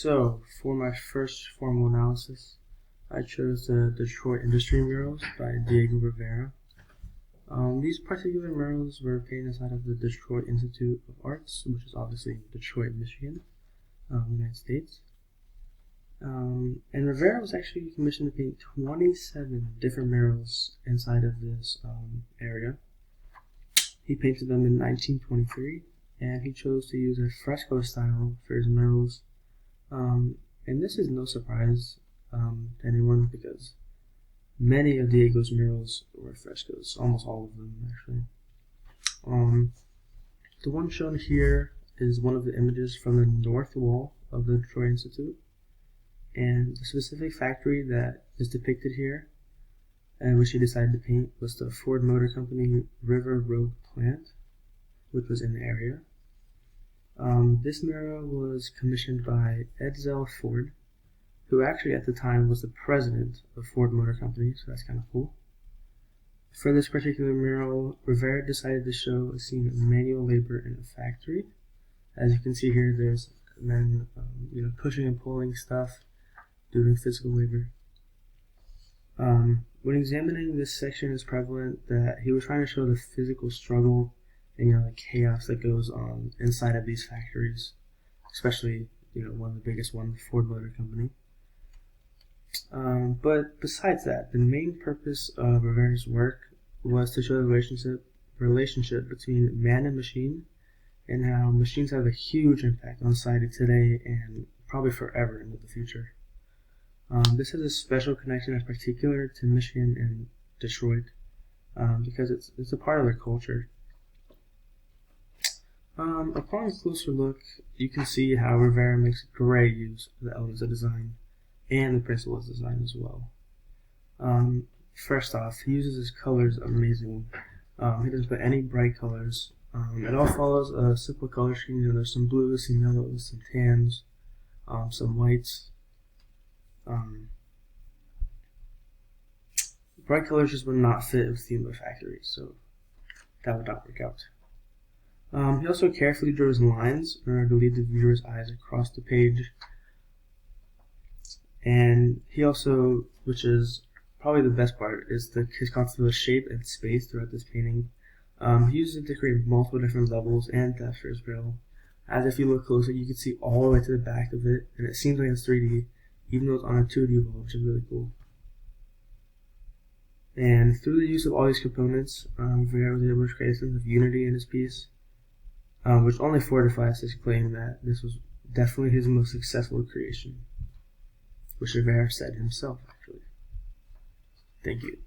So, for my first formal analysis, I chose the Detroit Industry Murals by Diego Rivera. These particular murals were painted inside of the Detroit Institute of Arts, which is obviously Detroit, Michigan, United States. And Rivera was actually commissioned to paint 27 different murals inside of this area. He painted them in 1923, and he chose to use a fresco style for his murals. And this is no surprise to anyone because many of Diego's murals were frescoes, almost all of them actually. The one shown here is one of the images from the north wall of the Detroit Institute, and the specific factory that is depicted here and which he decided to paint was the Ford Motor Company River Road plant, which was in the area. This mural was commissioned by Edsel Ford, who actually at the time was the president of Ford Motor Company, so that's kind of cool. For this particular mural, Rivera decided to show a scene of manual labor in a factory. As you can see here, there's men pushing and pulling stuff, doing physical labor. When examining this section, it's prevalent that he was trying to show the physical struggle and the chaos that goes on inside of these factories, especially one of the biggest one, the Ford Motor Company. But besides that, the main purpose of Rivera's work was to show the relationship between man and machine, and how machines have a huge impact on society today and probably forever into the future. This has a special connection in particular to Michigan and Detroit because it's a part of their culture. Upon a closer look, you can see how Rivera makes great use of the elements of design and the principles of design as well. First off, he uses his colors amazingly. He doesn't put any bright colors. It all follows a simple color scheme. There's some blues, some yellows, some tans, some whites. Bright colors just would not fit with the theme of a factory, so that would not work out. He also carefully drew his lines in order to lead the viewer's eyes across the page. And he also, which is probably the best part, is his concept of shape and space throughout this painting. He uses it to create multiple different levels and depth for his mural. As if you look closer, you can see all the way to the back of it, and it seems like it's 3D, even though it's on a 2D wall, which is really cool. And through the use of all these components, Rivera was able to create a sense of unity in his piece, which only fortifies his claim that this was definitely his most successful creation, which Rivera said himself, actually. Thank you.